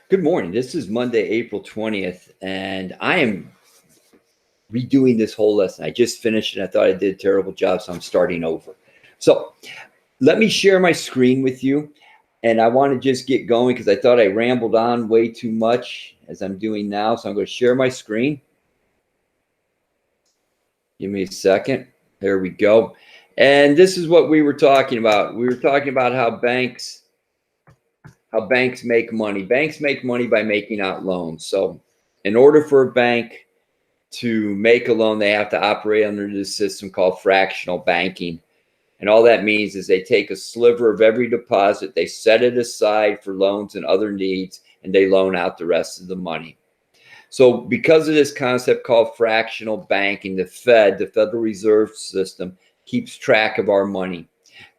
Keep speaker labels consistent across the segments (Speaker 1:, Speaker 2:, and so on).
Speaker 1: Good morning. This is Monday, April 20th, and I am redoing this whole lesson. I just finished it. I thought I did a terrible job, so I'm starting over. So let me share my screen with you, and I want to just get going because I thought I rambled on way too much as I'm doing now. So I'm going to share my screen. Give me a second. There we go. And this is what we were talking about. We were talking about how banks make money. Banks make money by making out loans. So in order for a bank to make a loan, they have to operate under this system called fractional banking. And all that means is they take a sliver of every deposit, they set it aside for loans and other needs, and they loan out the rest of the money. So because of this concept called fractional banking, the Fed, the Federal Reserve System, keeps track of our money.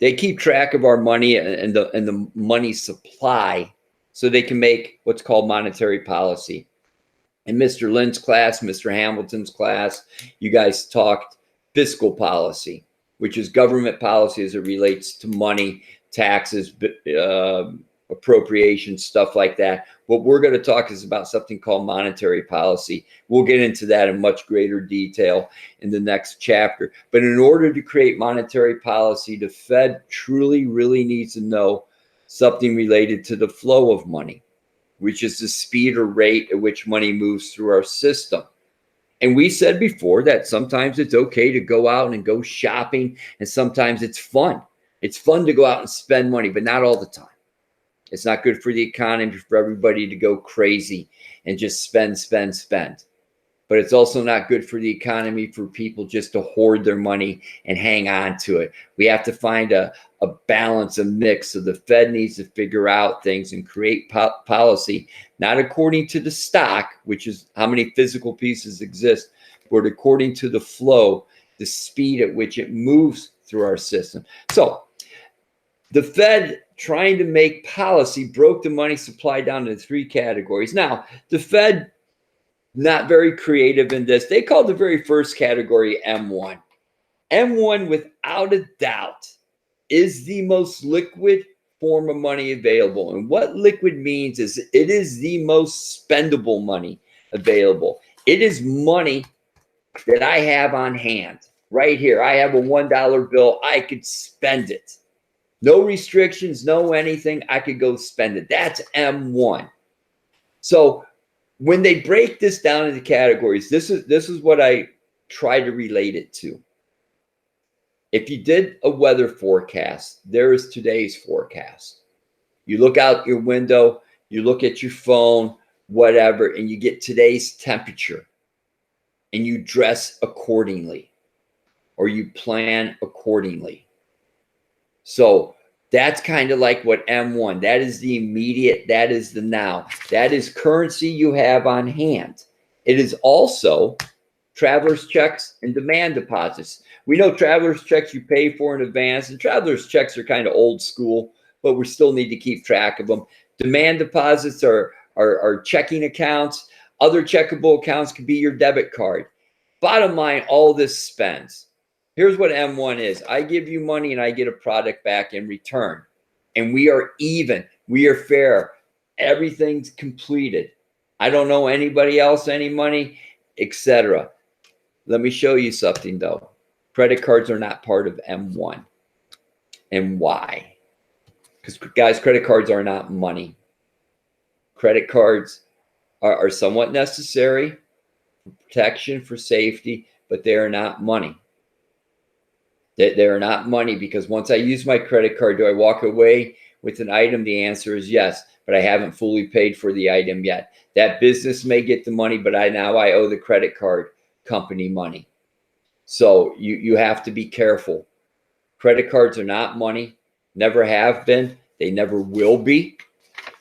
Speaker 1: They keep track of our money and the money supply so they can make what's called monetary policy. In Mr. Lynn's class, Mr. Hamilton's class, you guys talked fiscal policy, which is government policy as it relates to money, taxes, appropriations, stuff like that. What we're going to talk is about something called monetary policy. We'll get into that in much greater detail in the next chapter. But in order to create monetary policy, the Fed truly, really needs to know something related to the flow of money, which is the speed or rate at which money moves through our system. And we said before that sometimes it's okay to go out and go shopping, and sometimes it's fun. It's fun to go out and spend money, but not all the time. It's not good for the economy for everybody to go crazy and just spend. But it's also not good for the economy for people just to hoard their money and hang on to it. We have to find a balance, a mix. So the Fed needs to figure out things and create policy, not according to the stock, which is how many physical pieces exist, but according to the flow, the speed at which it moves through our system. So the Fed, trying to make policy, broke the money supply down into three categories. Now, the Fed, not very creative in this. They called the very first category M1. M1, without a doubt, is the most liquid form of money available. And what liquid means is it is the most spendable money available. It is money that I have on hand right here. I have a $1 bill. I could spend it. No restrictions, no anything. I could go spend it. That's M1. So when they break this down into categories, this is what I try to relate it to. If you did a weather forecast, there is today's forecast. You look out your window, you look at your phone, whatever, and you get today's temperature, and you dress accordingly, or you plan accordingly. So that's kind of like what M1, that is the immediate, that is the now. That is currency you have on hand. It is also traveler's checks and demand deposits. We know traveler's checks you pay for in advance, and traveler's checks are kind of old school, but we still need to keep track of them. Demand deposits are checking accounts. Other checkable accounts could be your debit card. Bottom line, all this spends. Here's what M1 is. I give you money and I get a product back in return. And we are even. We are fair. Everything's completed. I don't owe anybody else any money, etc. Let me show you something, though. Credit cards are not part of M1. And why? Because, guys, credit cards are not money. Credit cards are somewhat necessary for protection, for safety, but they are not money. They are not money, because once I use my credit card, do I walk away with an item? The answer is yes, but I haven't fully paid for the item yet. That business may get the money, but I owe the credit card company money. So you have to be careful. Credit cards are not money, never have been. They never will be.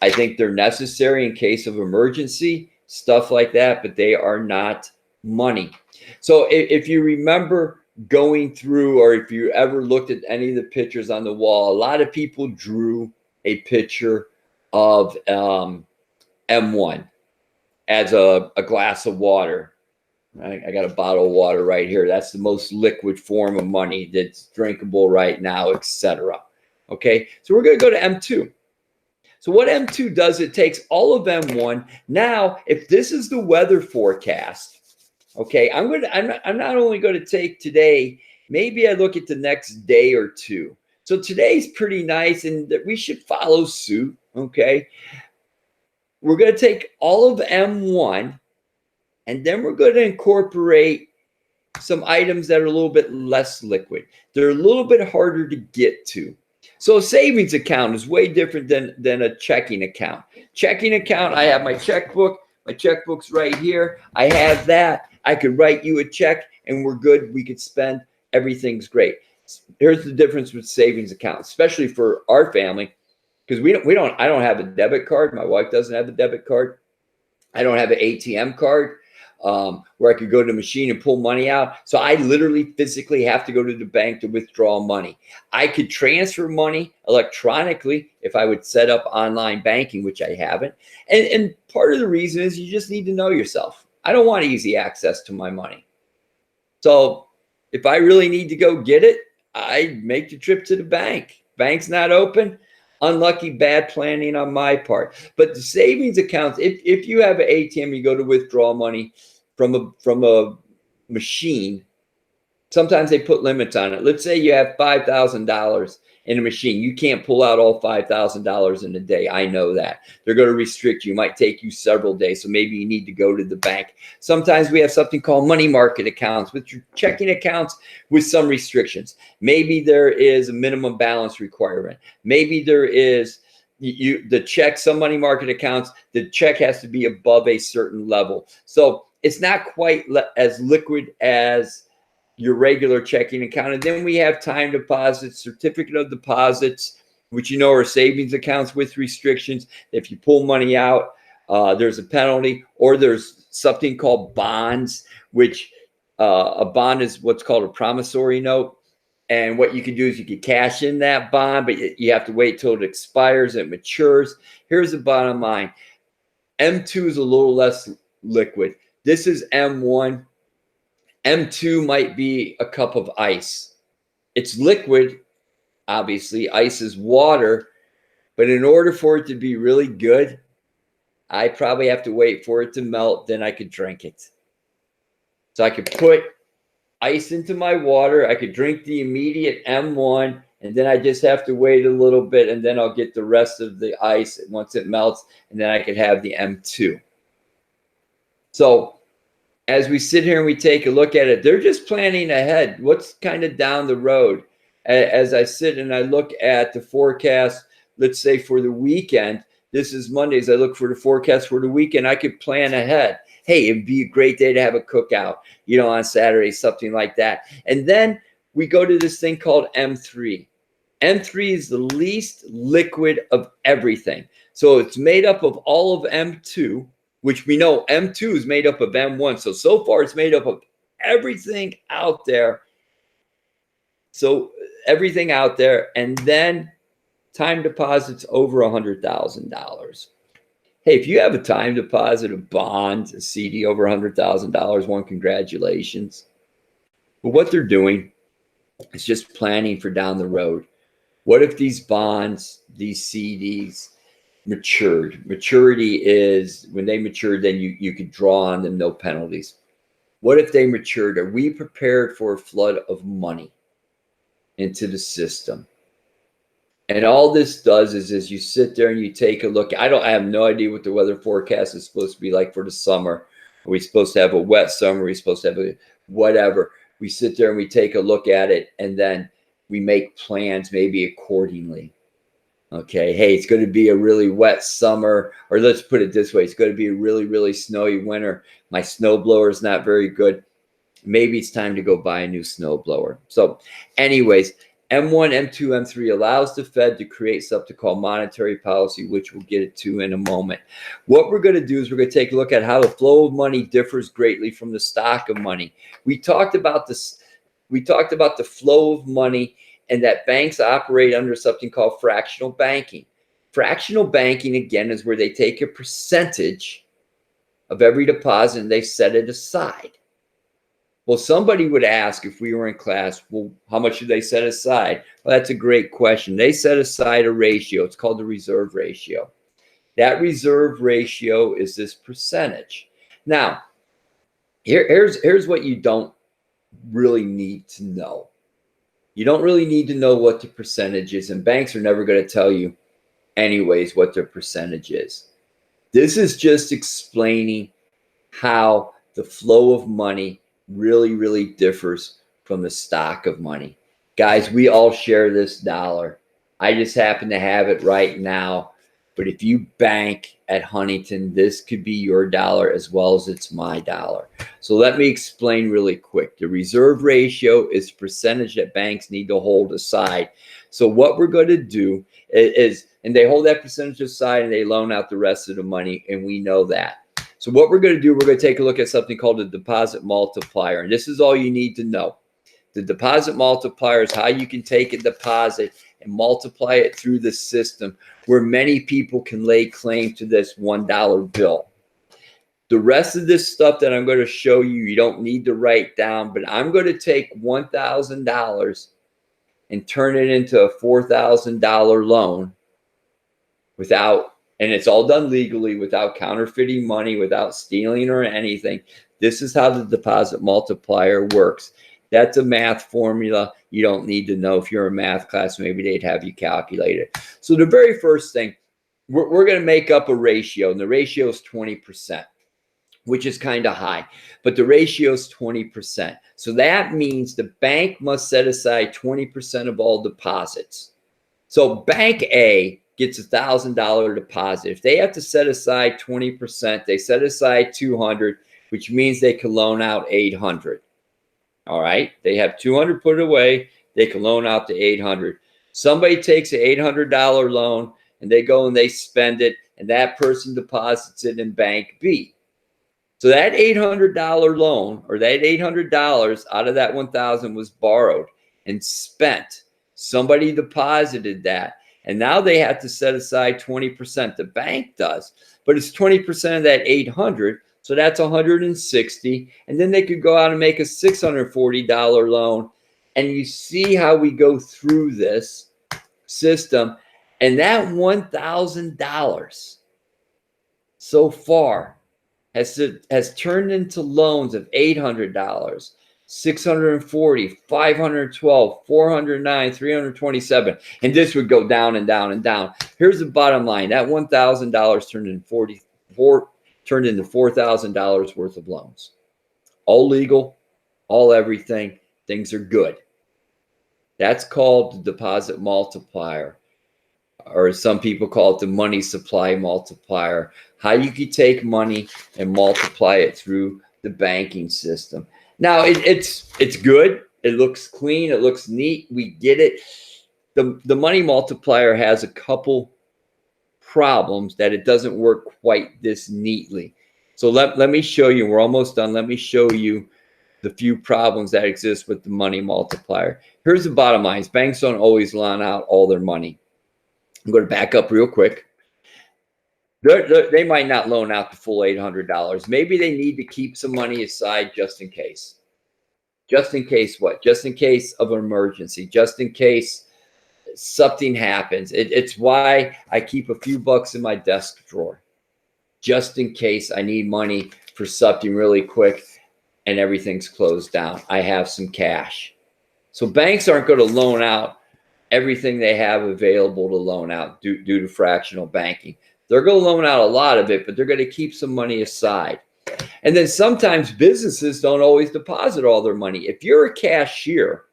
Speaker 1: I think they're necessary in case of emergency, stuff like that, but they are not money. So if you remember going through, or if you ever looked at any of the pictures on the wall, a lot of people drew a picture of M1 as a glass of water. I got a bottle of water right here. That's the most liquid form of money that's drinkable right now, etc. Okay, so we're going to go to M2. So what M2 does, it takes all of M1. Now, if this is the weather forecast, okay, I'm not only going to take today, maybe I look at the next day or two. So today's pretty nice and we should follow suit, okay? We're going to take all of M1 and then we're going to incorporate some items that are a little bit less liquid. They're a little bit harder to get to. So a savings account is way different than a checking account. Checking account, I have my checkbook. My checkbook's right here. I have that. I could write you a check and we're good. We could spend. Everything's great. Here's the difference with savings account, especially for our family, because I don't have a debit card. My wife doesn't have a debit card. I don't have an ATM card where I could go to the machine and pull money out. So I literally physically have to go to the bank to withdraw money. I could transfer money electronically if I would set up online banking, which I haven't. And part of the reason is you just need to know yourself. I don't want easy access to my money. So if I really need to go get it, I make the trip to the bank. Bank's not open. Unlucky, bad planning on my part. But the savings accounts, if you have an ATM, you go to withdraw money from a machine, sometimes they put limits on it. Let's say you have $5,000 in a machine. You can't pull out all $5,000 in a day. I know that. They're going to restrict you. It might take you several days. So maybe you need to go to the bank. Sometimes we have something called money market accounts, which are checking accounts with some restrictions. Maybe there is a minimum balance requirement. Maybe there is the check, some money market accounts, the check has to be above a certain level. So it's not quite as liquid as your regular checking account. And then we have time deposits, certificate of deposits, which are savings accounts with restrictions. If you pull money out, there's a penalty, or there's something called bonds, which a bond is what's called a promissory note. And what you can do is you can cash in that bond, but you have to wait till it expires, it matures. Here's the bottom line. M2 is a little less liquid. This is M1. M2 might be a cup of ice. It's liquid, obviously. Ice is water. But in order for it to be really good, I probably have to wait for it to melt. Then I could drink it. So I could put ice into my water. I could drink the immediate M1. And then I just have to wait a little bit. And then I'll get the rest of the ice once it melts. And then I could have the M2. So as we sit here and we take a look at it, they're just planning ahead. What's kind of down the road? As I sit and I look at the forecast, let's say for the weekend, this is Mondays. I look for the forecast for the weekend. I could plan ahead. Hey, it'd be a great day to have a cookout, on Saturday, something like that. And then we go to this thing called M3. M3 is the least liquid of everything. So it's made up of all of M2, which we know M2 is made up of M1. So far it's made up of everything out there. So everything out there, and then time deposits over $100,000. Hey, if you have a time deposit, a bond, a CD over $100,000, congratulations. But what they're doing is just planning for down the road. What if these bonds, these CDs, matured? Maturity is when they matured, then you could draw on them, no penalties. What if they matured? Are we prepared for a flood of money into the system? And all this does is you sit there and you take a look. I have no idea what the weather forecast is supposed to be like for the summer. Are we supposed to have a wet summer? Are we supposed to have a whatever? We sit there and we take a look at it, and then we make plans maybe accordingly. Okay, hey, it's going to be a really wet summer, or let's put it this way, it's going to be a really, really snowy winter. My snowblower is not very good. Maybe it's time to go buy a new snowblower. So anyways, M1, M2, M3 allows the Fed to create something called monetary policy, which we'll get to in a moment. What we're going to do is we're going to take a look at how the flow of money differs greatly from the stock of money. We talked about this. We talked about the flow of money and that banks operate under something called fractional banking. Fractional banking, again, is where they take a percentage of every deposit and they set it aside. Well, somebody would ask if we were in class, well, how much do they set aside? Well, that's a great question. They set aside a ratio. It's called the reserve ratio. That reserve ratio is this percentage. Now, here's what you don't really need to know. You don't really need to know what the percentage is, and banks are never going to tell you anyways what their percentage is. This is just explaining how the flow of money really differs from the stock of money. Guys, we all share this dollar. I just happen to have it right now. But if you bank at Huntington, this could be your dollar as well as it's my dollar. So let me explain really quick. The reserve ratio is the percentage that banks need to hold aside. So what we're going to do is, and they hold that percentage aside and they loan out the rest of the money, and we know that. So what we're going to do, we're going to take a look at something called the deposit multiplier. And this is all you need to know. The deposit multiplier is how you can take a deposit and multiply it through the system where many people can lay claim to this $1 bill. The rest of this stuff that I'm going to show you, you don't need to write down, but I'm going to take $1,000 and turn it into a $4,000 loan without, and it's all done legally, without counterfeiting money, without stealing or anything. This is how the deposit multiplier works. That's a math formula you don't need to know. If you're in math class, maybe they'd have you calculate it. So the very first thing, we're going to make up a ratio, and the ratio is 20%, which is kind of high, but the ratio is 20%. So that means the bank must set aside 20% of all deposits. So Bank A gets $1,000 deposit. If they have to set aside 20%, they set aside 200, which means they can loan out 800. All right, they have 200 put away, they can loan out to 800. Somebody takes an $800 loan and they go and they spend it, and that person deposits it in Bank B. So that $800 loan, or that $800 out of that 1,000 was borrowed and spent. Somebody deposited that, and now they have to set aside 20%. The bank does, but it's 20% of that 800. So that's 160. And then they could go out and make a $640 loan. And you see how we go through this system. And that $1,000 so far has turned into loans of $800, 640, 512, 409, 327. And this would go down and down and down. Here's the bottom line. That $1,000 turned into $4,000 worth of loans. All legal, all everything. Things are good. That's called the deposit multiplier, or some people call it the money supply multiplier. How you can take money and multiply it through the banking system. Now, it's good. It looks clean. It looks neat. We get it. The money multiplier has a couple problems that it doesn't work quite this neatly. So let me show you. We're almost done. Let me show you the few problems that exist with the money multiplier. Here's the bottom line. Banks don't always loan out all their money. I'm going to back up real quick. They might not loan out the full $800. Maybe they need to keep some money aside just in case. Just in case what? Just in case of an emergency. Just in case something happens. It's why I keep a few bucks in my desk drawer, just in case I need money for something really quick and everything's closed down. I have some cash. So banks aren't going to loan out everything they have available to loan out due to fractional banking. They're going to loan out a lot of it, but they're going to keep some money aside. And then sometimes businesses don't always deposit all their money. If you're a cashier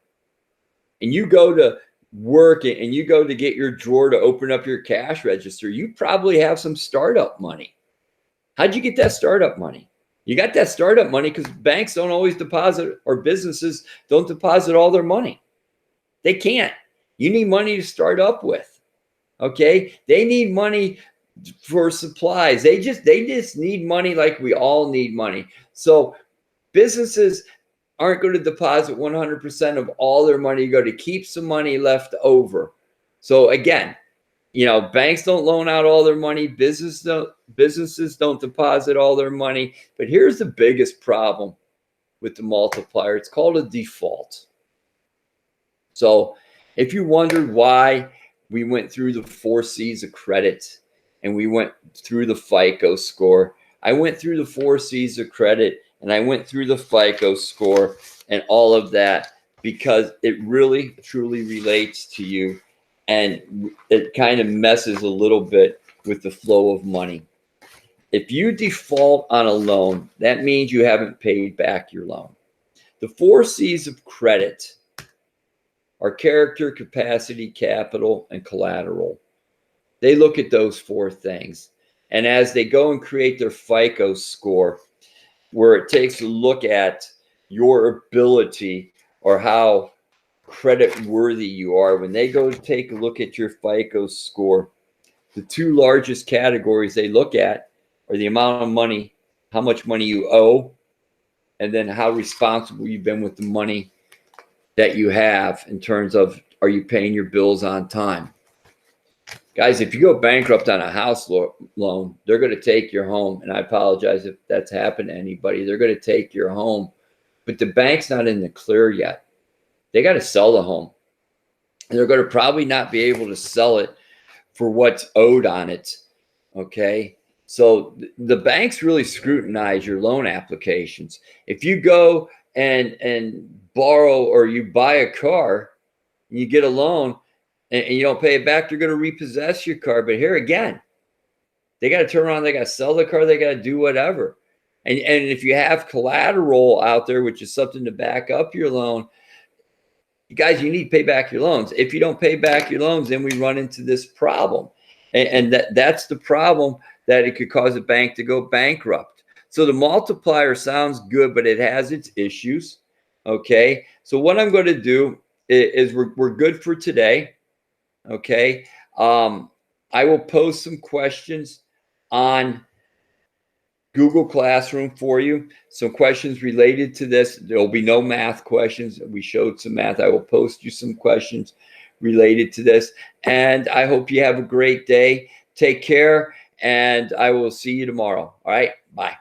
Speaker 1: and you go to work and you go to get your drawer to open up your cash register, you probably have some startup money. How'd you get that startup money? You got that startup money because banks don't always deposit, or businesses don't deposit all their money. They can't. You need money to start up with. Okay? They need money for supplies. They just need money like we all need money. So businesses aren't going to deposit 100% of all their money. You got to keep some money left over. So again, banks don't loan out all their money. Businesses don't deposit all their money. But here's the biggest problem with the multiplier. It's called a default. So if you wondered why we went through the 4 C's of credit and we went through the FICO score, I went through the 4 C's of credit and I went through the FICO score and all of that because it really truly relates to you, and it kind of messes a little bit with the flow of money. If you default on a loan, that means you haven't paid back your loan. The 4 C's of credit are character, capacity, capital, and collateral. They look at those 4 things. And as they go and create their FICO score, where it takes a look at your ability or how credit worthy you are, when they go to take a look at your FICO score, the 2 largest categories they look at are the amount of money, how much money you owe, and then how responsible you've been with the money that you have in terms of, are you paying your bills on time? Guys, if you go bankrupt on a house loan, they're going to take your home. And I apologize if that's happened to anybody. They're going to take your home. But the bank's not in the clear yet. They got to sell the home. And they're going to probably not be able to sell it for what's owed on it. Okay? So the banks really scrutinize your loan applications. If you go and borrow or you buy a car and you get a loan, and you don't pay it back, they're going to repossess your car. But here again, they got to turn around, they got to sell the car, they got to do whatever. And if you have collateral out there, which is something to back up your loan, you guys, you need to pay back your loans. If you don't pay back your loans, then we run into this problem. And that's the problem, that it could cause a bank to go bankrupt. So the multiplier sounds good, but it has its issues. Okay. So what I'm going to do is we're good for today. Okay. I will post some questions on Google Classroom for you. Some questions related to this. There'll be no math questions. We showed some math. I will post you some questions related to this. And I hope you have a great day. Take care, and I will see you tomorrow. All right. Bye.